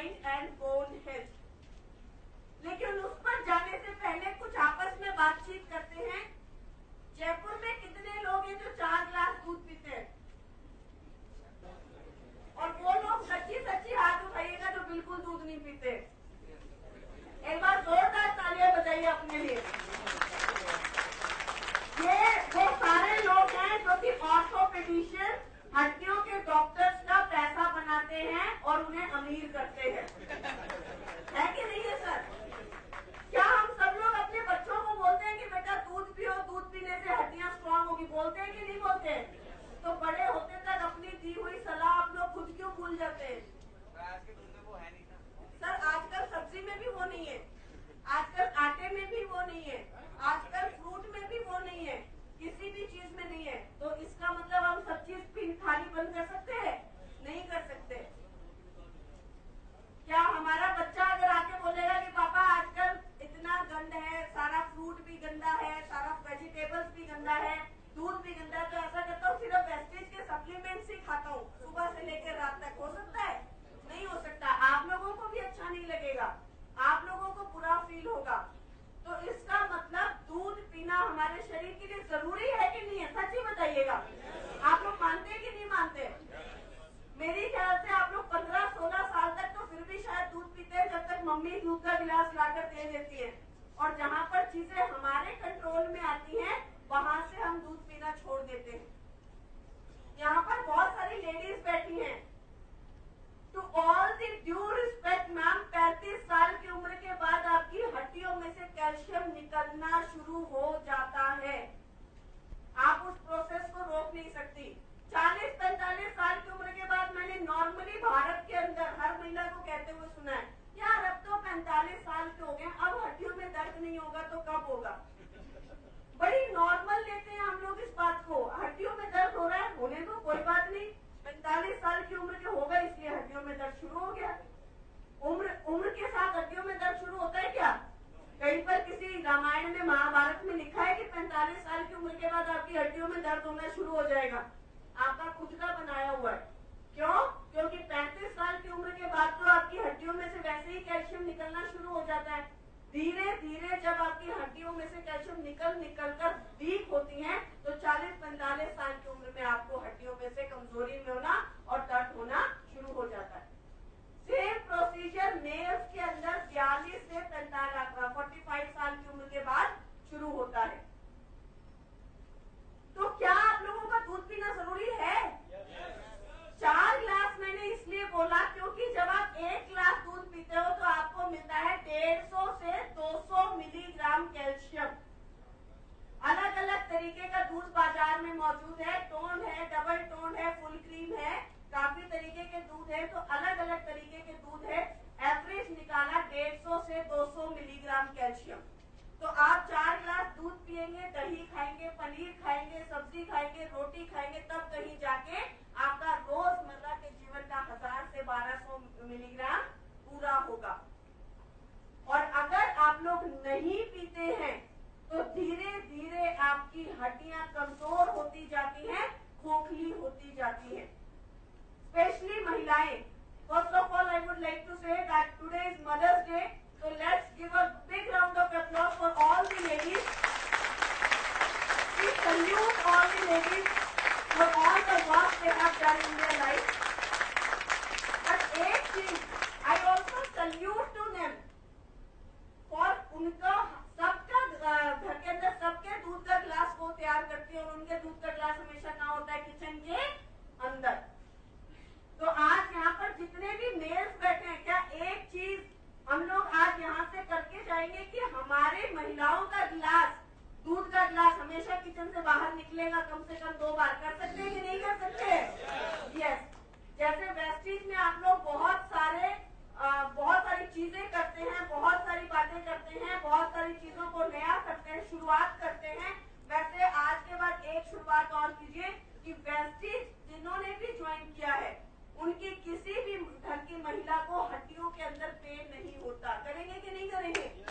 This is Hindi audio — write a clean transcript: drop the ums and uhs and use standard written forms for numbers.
Mind and bone health. लेकिन उस पर जाने से पहले कुछ आपस में बातचीत करते हैं। जयपुर में कितने लोग हैं जो 4 गिलास दूध पीते हैं? और वो लोग सच्ची सच्ची हाथ उठाइएगा जो बिल्कुल दूध नहीं पीते। एक बार जोरदार तालियां बजाइए अपने लिए। ये वो सारे लोग हैं जो कि ऑर्थोपेडिशियन, हड्डियों के डॉक्टर्स का पैसा बनाते हैं और उन्हें अमीर करते हैं। है कि नहीं है सर? क्या हम सब लोग अपने बच्चों को बोलते हैं कि बेटा दूध पियो, दूध पीने से हड्डियां स्ट्रांग होगी? बोलते हैं कि नहीं बोलते? तो बड़े होते तक अपनी दी हुई सलाह आप लोग खुद क्यों भूल जाते हैं? वो है नहीं ना सर। आजकल सब्जी में भी वो नहीं है, आजकल आटे में भी वो नहीं है, आजकल फ्रूट में भी वो नहीं है, किसी भी चीज में नहीं है। तो इसका मतलब हम सब चीज खाली बंद कर सकते हैं? नहीं कर सकते। क्या हमारा बच्चा अगर आके बोलेगा कि पापा आजकल इतना गंद है, सारा फ्रूट भी गंदा है, सारा वेजिटेबल्स भी गंदा है, दूध भी गंदा है, तो ऐसा करता हूँ सिर्फ वेस्टेज के सप्लीमेंट्स ही खाता हूँ सुबह से लेकर रात तक? हो सकता है? नहीं हो सकता। आप लोगों को भी अच्छा नहीं लगेगा, आप लोगों को बुरा फील होगा। तो इसका मतलब दूध पीना हमारे शरीर के लिए जरूरी है कि नहीं है? सच ही बताइएगा। आप लोग मानते हैं कि नहीं मानते? मेरी ख्याल से आप लोग 15-16 साल तक तो फिर भी शायद दूध पीते हैं, जब तक मम्मी दूध का गिलास लाकर दे देती है। और जहाँ पर चीजें हमारे कंट्रोल में आती हैं वहां से हम दूध पीना छोड़ देते हैं। यहाँ पर बहुत सारी लेडीज बैठी हैं। To all the due respect ma'am, 35 साल की उम्र के बाद आपकी हड्डियों में से कैल्शियम निकलना शुरू हो जाता है। आप उस प्रोसेस को रोक नहीं सकती। 40-45 साल की उम्र के बाद मैंने नॉर्मली भारत के अंदर हर महिला को कहते हुए सुना है, यार अब तो 45 साल के हो गए, अब हड्डियों में दर्द नहीं होगा तो कब होगा? बड़ी नॉर्मल लेते हैं हम लोग इस बात को। हड्डियों में दर्द हो रहा है, होने दो, कोई बात नहीं। 45 साल की उम्र के हो गए इसलिए हड्डियों में दर्द शुरू हो गया। उम्र के साथ हड्डियों में दर्द शुरू होता है क्या? कहीं पर किसी रामायण में, महाभारत में लिखा है कि 45 साल की उम्र के बाद आपकी हड्डियों में दर्द होना शुरू हो जाएगा? आपका खुद का बनाया हुआ है। क्यों? क्योंकि 35 साल की उम्र के बाद तो आपकी हड्डियों में से वैसे ही कैल्शियम निकलना शुरू हो जाता है। धीरे धीरे जब आपकी हड्डियों में से कैल्शियम निकल कर वीक होती हैं, तो 40-45 साल की उम्र में आपको हड्डियों में से कमजोरी में होना और दर्द होना शुरू हो जाता है। सेम प्रोसीजर मेल्स के अंदर 42 से 45 साल की उम्र के बाद शुरू होता है। तो क्या आप लोगों का दूध पीना जरूरी है? 4 गिलास मैंने इसलिए बोला क्योंकि जब आप 1 गिलास दूध पीते हो तो आपको मिलता है 150 से 200 मिलीग्राम कैल्शियम। अलग अलग तरीके का दूध बाजार में मौजूद है, टोन है, डबल टोन है, फुल क्रीम है, काफी तरीके के दूध है। तो अलग अलग तरीके के दूध है। एवरेज निकाला 150 से 200 मिलीग्राम कैल्शियम। तो आप 4 गिलास दूध पिएंगे, दही खाएंगे, पनीर खाएंगे, सब्जी खाएंगे, रोटी खाएंगे, तब कहीं जाके आपका रोजमर्रा के जीवन का 1000 से 1200 मिलीग्राम पूरा होगा। और अगर आप लोग नहीं पीते हैं तो धीरे धीरे आपकी हड्डियां कमजोर होती जाती हैं, खोखली होती जाती हैं, स्पेशली महिलाएं। First of all I would like to say that today is Mother's Day, so let's give a big round of applause for all the ladies. We salute all the ladies for all the work they have done in their life. But एक चीज, I also salute to them for उनका सबका घर के अंदर सबके दूध का गिलास वो तैयार करती है और उनके दूध का गिलास हमेशा कहाँ होता है? किचन के अंदर। तो आज यहाँ पर जितने भी मेल्स बैठे हैं, क्या एक चीज हम लोग आज यहाँ से करके जाएंगे कि हमारे महिलाओं का गिलास, दूध का गिलास हमेशा किचन से बाहर निकलेगा कम से कम 2 बार? कर सकते हैं कि नहीं कर सकते? यस। जैसे वेस्टीज में आप लोग बहुत सारी चीजें करते हैं, बहुत सारी बातें करते हैं, बहुत सारी चीजों को नया करते हैं, शुरुआत करते हैं, वैसे आज के बाद एक शुरुआत और कीजिए कि वेस्टीज जिन्होंने भी ज्वाइन किया है उनकी किसी भी घर की महिला को हड्डियों के अंदर पेन नहीं होता। करेंगे कि नहीं करेंगे?